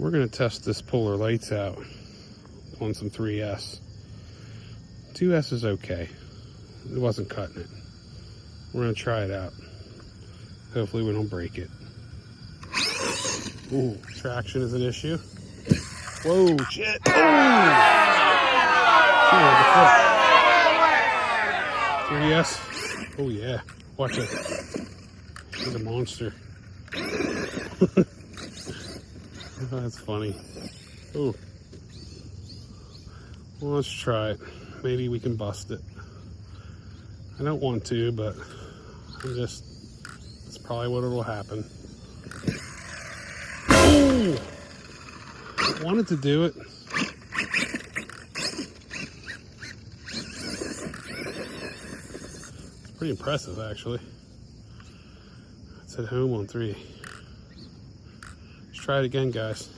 we're going to test this polar lights out on some 3S. 2S is okay. It wasn't cutting it. We're going to try it out. Hopefully we don't break it. Ooh, traction is an issue. Whoa, shit. Oh! 3S. Oh yeah. Watch it. He's a monster. Oh, that's funny. Oh. Well, let's try it. Maybe we can bust it. I don't want to, but that's probably what will happen. Oh! I wanted to do it. It's pretty impressive, actually. Let's hit home on 3. Let's try it again, guys.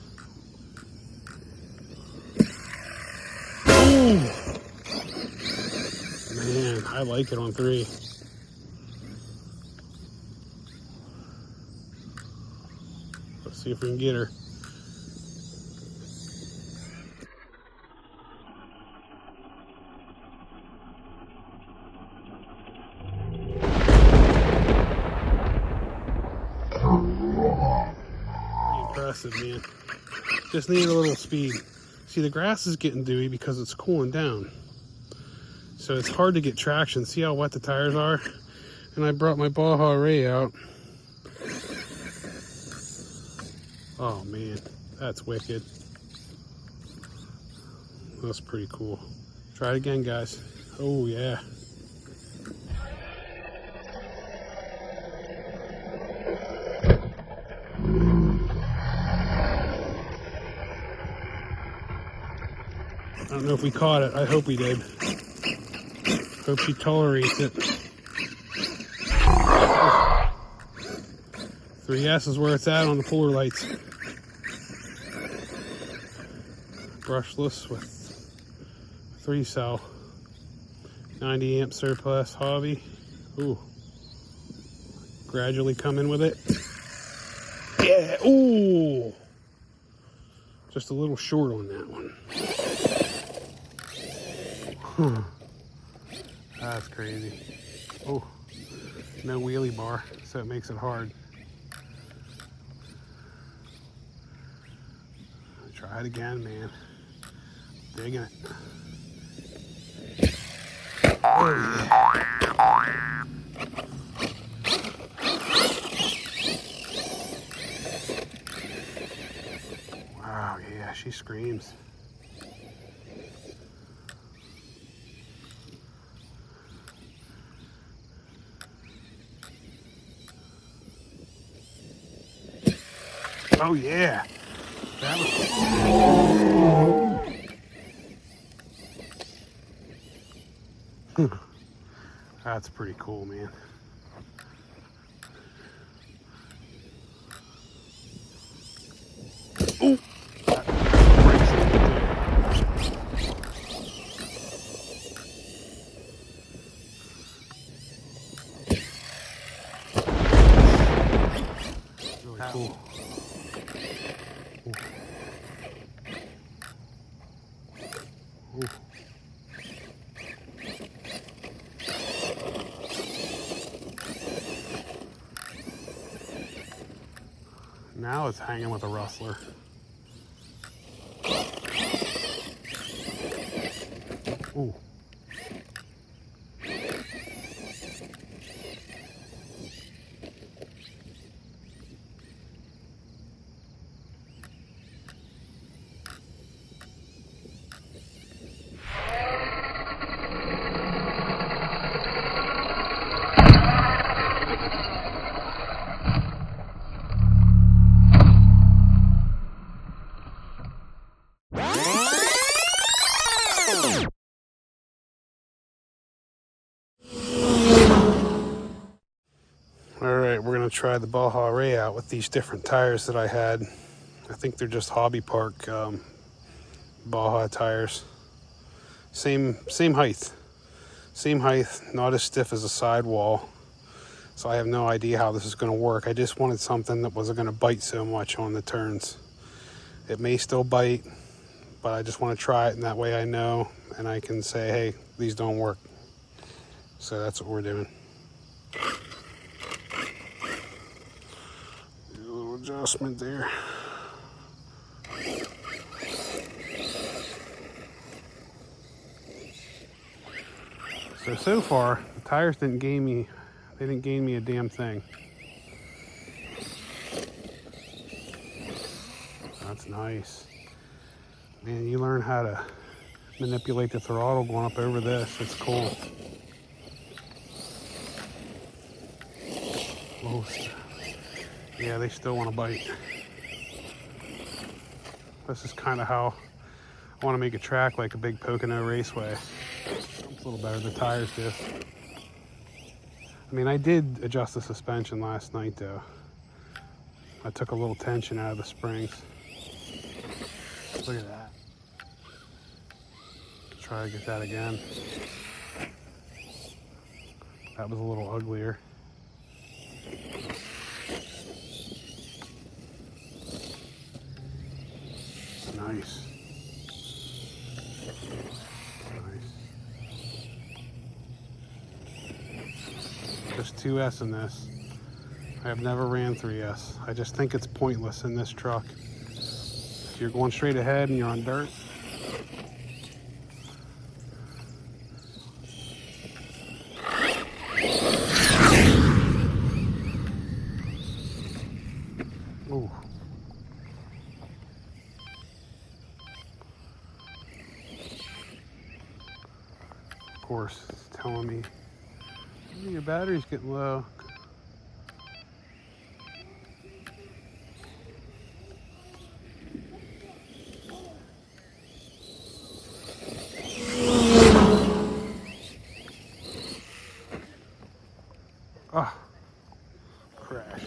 Ooh. Man, I like it on 3. Let's see if we can get her. Impressive, man. Just need a little speed. See, the grass is getting dewy because it's cooling down. So it's hard to get traction. See how wet the tires are? And I brought my Baja Rey out. Oh man, that's wicked. That's pretty cool. Try it again, guys. Oh yeah. I don't know if we caught it. I hope we did. Hope she tolerates it. 3S is where it's at on the polar lights. Brushless with 3 cell. 90 amp surplus hobby. Ooh. Gradually coming with it. Yeah. Ooh. Just a little short on that one. That's crazy. Oh, no wheelie bar, so it makes it hard. Try it again, man. Digging it. Oh, yeah. Wow, yeah, she screams. Oh yeah, that was that's pretty cool, man. Oh, really cool. Ooh. Now it's hanging with a rustler. Ooh. Alright, we're going to try the Baja Rey out with these different tires that I had. I think they're just Hobby Park Baja tires. Same height. Same height, not as stiff as a sidewall. So I have no idea how this is going to work. I just wanted something that wasn't going to bite so much on the turns. It may still bite, but I just want to try it, and that way I know, and I can say, hey, these don't work. So that's what we're doing. Do a little adjustment there. So far, the tires didn't gain me, they didn't gain me a damn thing. That's nice. Man, you learn how to manipulate the throttle going up over this. It's cool. Oh, yeah, they still want to bite. This is kind of how I want to make a track like a big Pocono Raceway. It's a little better than the tires do. I mean, I did adjust the suspension last night though. I took a little tension out of the springs. Look at that. Try to get that again. That was a little uglier. Nice. There's 2S in this. I have never ran 3S. I just think it's pointless in this truck. If you're going straight ahead and you're on dirt, ooh. Of course, it's telling me your battery's getting low. Ah, crash.